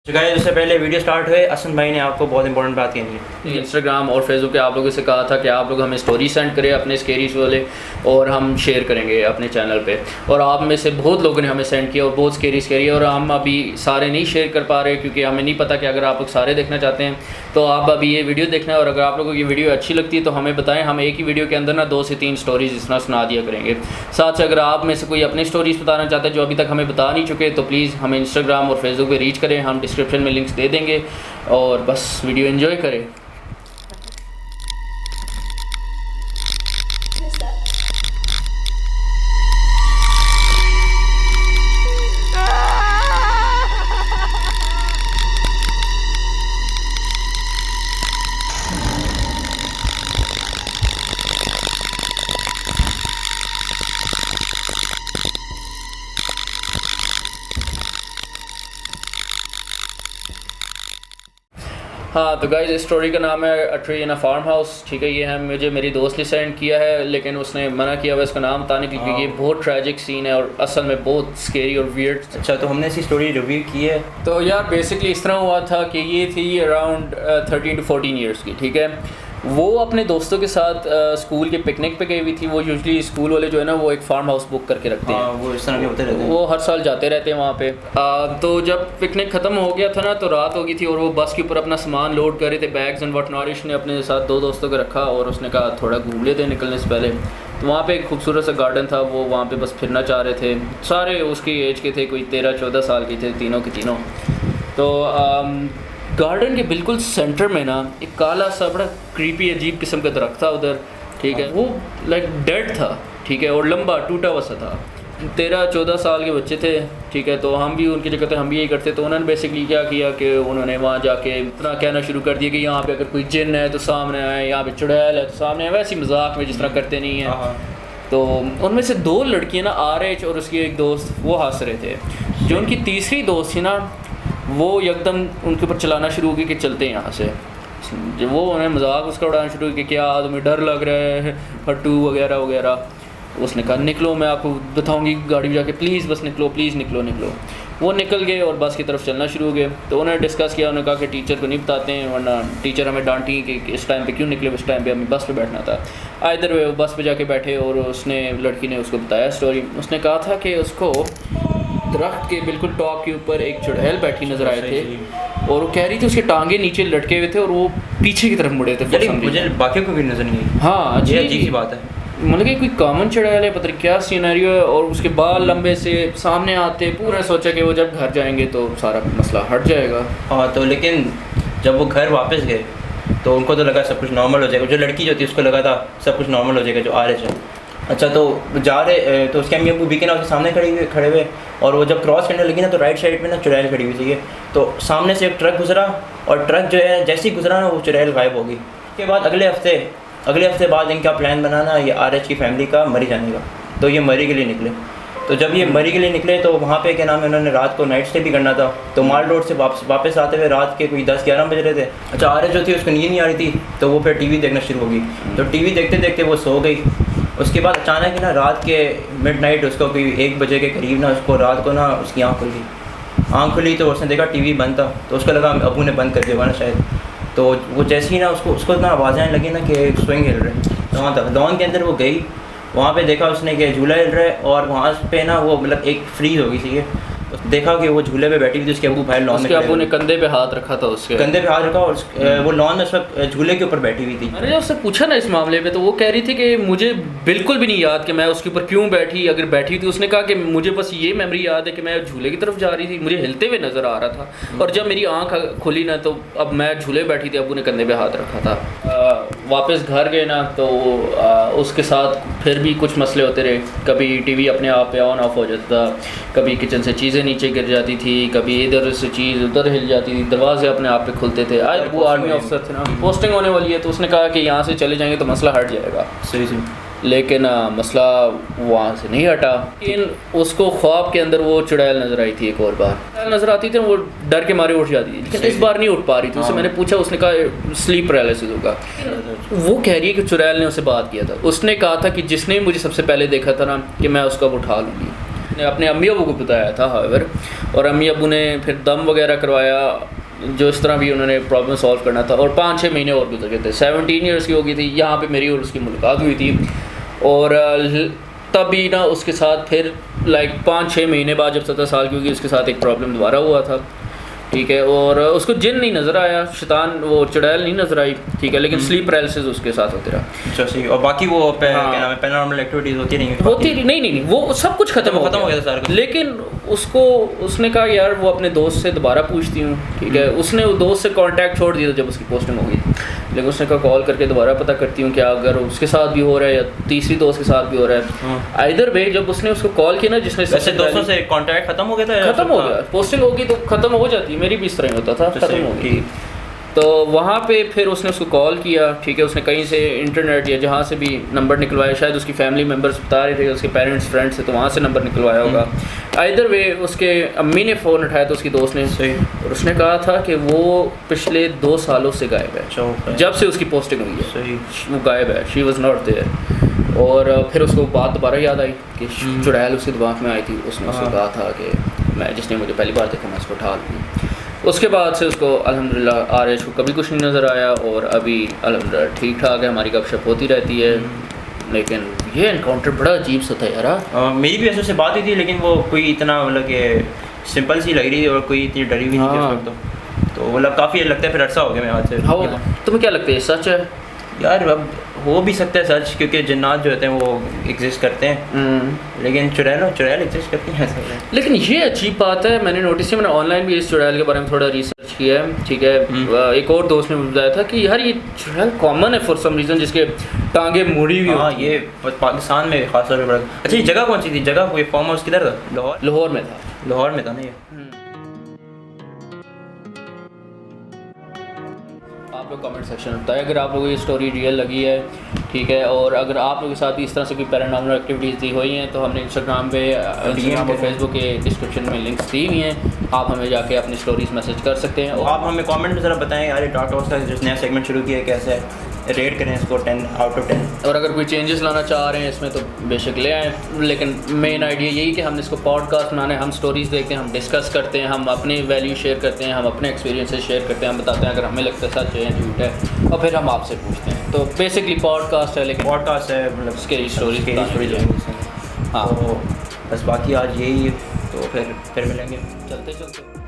Guys, उससे पहले video start हुए असम भाई ने आपको बहुत इंपॉर्टेंट बात कहनी है। इंस्टाग्राम और फेसबुक पे आप लोगों से कहा था कि आप लोग हमें स्टोरी सेंड करें अपने स्केरीज वाले और हम शेयर करेंगे अपने चैनल पे। और आप में से बहुत लोगों ने हमें सेंड किया और बहुत स्केरी और हम अभी सारे नहीं शेयर कर पा रहे क्योंकि हमें नहीं पता कि अगर आप लोग सारे देखना चाहते हैं तो आप अभी ये वीडियो देखना है। और अगर आप लोगों को ये वीडियो अच्छी लगती है तो हमें बताएं, हम एक ही वीडियो के अंदर ना 2 से 3 स्टोरीज इस तरह सुना दिया करेंगे। साथ से अगर आप में से कोई अपनी स्टोरीज बताना चाहते हैं जो अभी तक हमें बता नहीं चुके तो प्लीज़ हमें इंस्टाग्राम और फेसबुक पे रीच करें, हम डिस्क्रिप्शन में लिंक्स दे देंगे और बस वीडियो एंजॉय करें। हाँ तो गाइस, इस स्टोरी का नाम है a tree in a farm house. ठीक है, ये है मुझे मेरी दोस्त ने सेंड किया है लेकिन उसने मना किया हुआ इसका नाम बताने की क्योंकि ये बहुत ट्रैजिक सीन है और असल में बहुत स्केरी और वियर्ड। अच्छा, तो हमने ऐसी स्टोरी रिव्यू की है। तो यार बेसिकली इस तरह हुआ था कि ये थी अराउंड 13 to 14 ईयर्स की। ठीक है, वो अपने दोस्तों के साथ स्कूल के पिकनिक पे गई हुई थी। वो यूजुअली स्कूल वाले जो है ना वो एक फार्म हाउस बुक करके रखते हैं। वो इस तरह के होते रहते हैं, वो हर साल जाते रहते हैं वहाँ पे। तो जब पिकनिक ख़त्म हो गया था ना तो रात हो गई थी और वो बस के ऊपर अपना सामान लोड कर रहे थे, बैग्स एंड वॉट नॉट। ने अपने साथ 2 दोस्तों को रखा और उसने कहा थोड़ा घूम लेते निकलने से पहले। तो वहाँ पे एक खूबसूरत सा गार्डन था, वो वहाँ पे बस फिरना चाह रहे थे। सारे उसकी एज के थे, कोई 13-14 साल के थे तीनों के तीनों। तो गार्डन के बिल्कुल सेंटर में ना एक काला सा बड़ा क्रीपी अजीब किस्म का दरख्त था उधर। ठीक है, वो लाइक डेड था। ठीक है, और लंबा टूटा हुआ सा था। 13-14 साल के बच्चे थे। ठीक है, तो हम भी उनकी जगह थे, हम भी यही करते। तो उन्होंने बेसिकली क्या किया कि उन्होंने वहाँ जाके इतना कहना शुरू कर दिया कि यहाँ पे अगर कोई जिन है तो सामने आए, यहाँ पे चुड़ैल है तो सामने आए, वैसे मजाक में जिस तरह करते नहीं हैं। तो उनमें से 2 लड़कियाँ ना आरएच और उसकी एक दोस्त वो हंस रहे थे। जो उनकी तीसरी दोस्त थी ना वो एकदम उनके ऊपर चलाना शुरू हो गई कि चलते हैं यहाँ से। जब वो उन्हें मजाक उसका उड़ाना शुरू किया, क्या तुम्हें डर लग रहा है फट्टू वगैरह वगैरह। उसने कहा निकलो, मैं आपको बताऊंगी गाड़ी में जाके, प्लीज़ बस निकलो, प्लीज़ निकलो निकलो। वो निकल गए और बस की तरफ चलना शुरू हो गए। तो उन्होंने डिस्कस किया, उन्होंने कहा कि टीचर को नहीं बताते हैं वरना टीचर हमें डांटी कि इस टाइम पे क्यों निकले, उस टाइम पे हमें बस पे बैठना था। इधर वे बस पे जाके बैठे और उसने लड़की ने उसको बताया स्टोरी। उसने कहा था कि उसको दरख्त के बिल्कुल टॉप के ऊपर एक चुड़ैल बैठी नजर आए थे और वो कह रही थी उसके टांगे नीचे लटके हुए थे और वो पीछे की तरफ मुड़े थे। मुझे बाकी को भी नजर नहीं आई। हाँ, अजीब सी बात है, मतलब कि कोई कॉमन चुड़ैल है, पता नहीं क्या सीनरियो है। और उसके बाल लंबे से सामने आते, पूरा सोचा कि वो जब घर जाएंगे तो सारा मसला हट जाएगा। हाँ, तो लेकिन जब वो घर वापस गए तो उनको तो लगा सब कुछ नॉर्मल हो जाएगा। जो लड़की जो थी उसको लगा था सब कुछ नॉर्मल हो जाएगा जो आ रहे थे। अच्छा, तो जा रहे तो उसके अम्मी अब्बू वीकेंड हाउस के सामने खड़े हुए और वो जब क्रॉस करने लगी ना तो राइट साइड में ना चुड़ैल खड़ी हुई थी। तो सामने से एक ट्रक गुजरा और ट्रक जो है जैसे ही गुजरा ना वो चुड़ैल गायब हो गई। उसके बाद अगले हफ्ते बाद इनका प्लान बनाना ये आरएच की फैमिली का मरी जाने का। तो ये मरी के लिए निकले। तो जब ये मरी के लिए निकले तो वहाँ पे क्या नाम है, उन्होंने रात को नाइट स्टे भी करना था। तो माल रोड से वापस आते हुए रात के कोई 10-11 बज रहे थे। अच्छा, आरएच जो थी उसको नींद नहीं आ रही थी तो वो फिर टीवी देखना शुरू हो गई। तो टीवी देखते देखते वो सो गई। उसके बाद अचानक ही ना रात के मिडनाइट उसको कोई 1 बजे के करीब ना उसको रात को ना उसकी आँख खुली तो उसने देखा टीवी बंद था। तो उसको लगा अबू ने बंद कर दिया ना शायद। तो वो जैसे ही ना उसको ना आवाज़ें आने लगी ना कि स्विंग हिल रहे। लॉन के अंदर वो गई, वहाँ पे देखा उसने कि झूला हिल रहा है और वहाँ पे ना वो मतलब एक फ्रीज हो गई थी। देखा कि वो झूले पे बैठी हुई थी, उसके अबू भाई लॉन में, अबू ने कंधे पे हाथ रखा था, उसके कंधे पे हाथ रखा और वो लॉन में उस वक्त झूले के ऊपर बैठी हुई थी। अरे उससे पूछा ना इस मामले पे तो वो कह रही थी कि मुझे बिल्कुल भी नहीं याद कि मैं उसके ऊपर क्यों बैठी, अगर बैठी थी। उसने कहा कि मुझे बस ये मेमोरी याद है कि मैं झूले की तरफ जा रही थी, मुझे हिलते हुए नज़र आ रहा था और जब मेरी आँख खुली ना तो अब मैं झूले बैठी थी, अबू ने कंधे पे हाथ रखा था। वापस घर गए ना तो उसके साथ फिर भी कुछ मसले होते रहे। कभी टीवी अपने आप पे ऑन ऑफ हो जाता था, कभी किचन से चीज़ें नीचे गिर जाती थी, कभी इधर से चीज़ उधर हिल जाती थी, दरवाजे अपने आप पे खुलते थे। आज वो आर्मी अफसर थे ना, पोस्टिंग होने वाली है तो उसने कहा कि यहाँ से चले जाएंगे तो मसला हट जाएगा। सही। लेकिन मसला वहाँ से नहीं हटा। लेकिन उसको ख्वाब के अंदर वो चुड़ैल नज़र आई थी। एक और बार नज़र आती थी, वो डर के मारे उठ जाती थी, लेकिन इस बार नहीं उठ पा रही थी। उससे मैंने पूछा, उसने कहा स्लीप पैरालिसिस होगा। वो कह रही है कि चुड़ैल ने उससे बात किया था। उसने कहा था कि जिसने मुझे सबसे पहले देखा था ना कि मैं उसको अब उठा लूँगी। उसने अपने अम्मी अबू को बताया था हावेवर, और अम्मी अबू ने फिर दम वगैरह करवाया, जो इस तरह भी उन्होंने प्रॉब्लम सॉल्व करना था। और 5-6 महीने और गुजर गए थे, 17 ईयर्स की हो गई थी। यहाँ पे मेरी और उसकी मुलाकात हुई थी, और तभी ना उसके साथ फिर लाइक 5-6 महीने बाद जब 17 साल की होगी, उसके साथ एक प्रॉब्लम दोबारा हुआ था, ठीक है। और उसको जिन नहीं नज़र आया, शैतान वो चुड़ैल नहीं नज़र आई, ठीक है, लेकिन स्लीप पैरालिसिस उसके साथ होते रहा। अच्छा सही। और बाकी वो क्या नाम है, पैरानॉर्मल एक्टिविटीज़ होती नहीं, वो सब कुछ खत्म हो गया था सारा। लेकिन उसने कहा यार वो अपने दोस्त से दोबारा पूछती हूँ, ठीक है। उसने वो दोस्त से कांटेक्ट छोड़ दिया जब उसकी पोस्टिंग हो गई, लेकिन उसने कहा कॉल करके दोबारा पता करती हूँ क्या अगर उसके साथ भी हो रहा है या तीसरी दोस्त के साथ भी हो रहा है। आइदर वे जब उसने उसको कॉल किया ना, जिसने दोस्तों से कांटेक्ट खत्म हो गया था, खत्म हो गया, पोस्टिंग होगी तो खत्म हो जाती है, मेरी भी इस तरह होता था, खत्म हो गई। तो वहाँ पे फिर उसने उसको कॉल किया, ठीक है। उसने कहीं से इंटरनेट या जहाँ से भी नंबर निकलवाया, शायद उसकी फैमिली मेम्बर्स बता रहे थे, उसके पेरेंट्स फ्रेंड्स से, तो वहाँ से नंबर निकलवाया होगा। आइदर वे उसके अम्मी ने फ़ोन उठाया तो उसकी दोस्त ने, और उसने कहा था कि वो पिछले 2 सालों से गायब है, जब से उसकी पोस्टिंग हुई है वो गायब है, शी वॉज नॉट देयर। और फिर उसको बात दोबारा याद आई कि चुड़ैल उसके दिमाग में आई थी, उसने उसको कहा था कि मैं जिसने मुझे पहली बार देखा मैं उसको उठा लूँ। उसके बाद से उसको अल्हम्दुलिल्लाह आरिश को कभी कुछ नहीं नज़र आया, और अभी अल्हम्दुलिल्लाह ठीक ठाक है, हमारी गपशप होती रहती है। लेकिन ये एनकाउंटर बड़ा अजीब सा था यार। मेरी भी ऐसे से बात हुई थी, लेकिन वो कोई इतना मतलब कि सिंपल सी लग रही थी और कोई इतनी डरी भी नहीं थी उस वक्त। तो मतलब काफ़ी लगता है फिर अरसा हो गया मैं आज से। हाँ, तुम्हें क्या लगता है सच है यार? अब हो भी सकता है सच, क्योंकि जिन्नात जो होते हैं वो एग्जिस्ट करते हैं, लेकिन चुड़ैल एग्जिस्ट करती हैं ऐसा है। लेकिन ये अजीब बात है, मैंने नोटिस किया, मैंने ऑनलाइन भी इस चुड़ैल के बारे में थोड़ा रिसर्च किया है, ठीक है। एक और दोस्त ने बताया था कि यार ये चुड़ैल कॉमन है फॉर सम रीज़न, जिसके टांगे मुड़ी हुई। हाँ, ये पाकिस्तान में खास तौर पर बड़ा। अच्छा, ये जगह कौन सी थी? जगह कोई फार्म हाउस किधर था? लाहौर में था। लाहौर में था ना ये। आप लोग कमेंट सेक्शन में बताएं अगर आप लोगों को ये स्टोरी रियल लगी है, ठीक है। और अगर आप लोगों के साथ इस तरह से कोई पैरानॉर्मल एक्टिविटीज़ दी हुई हैं तो हमने इंस्टाग्राम और फेसबुक के डिस्क्रिप्शन में लिंक्स दी हुई हैं, आप हमें जाके अपनी स्टोरीज मैसेज कर सकते हैं। और आप हमें कमेंट में ज़रा बताएं यार, डार्क टॉक्स का जो नया सेगमेंट शुरू किया है कैसे है, रेट करें इसको 10 आउट ऑफ 10। और अगर कोई चेंजेस लाना चाह रहे हैं इसमें तो बेशक ले आएँ, लेकिन मेन आइडिया यही कि हमने इसको पॉडकास्ट बनाना है, हम स्टोरीज़ देखते हैं, हम डिस्कस करते हैं, हम अपने वैल्यू शेयर करते हैं, हम अपने एक्सपीरियंसेस शेयर करते हैं, हम बताते हैं अगर हमें लगता है सच है या झूठ है, और फिर हम आपसे पूछते हैं। तो बेसिकली पॉडकास्ट है, लेकिन पॉडकास्ट है मतलब स्टोरी हाँ। तो बस बाकी आज यही, तो फिर मिलेंगे चलते।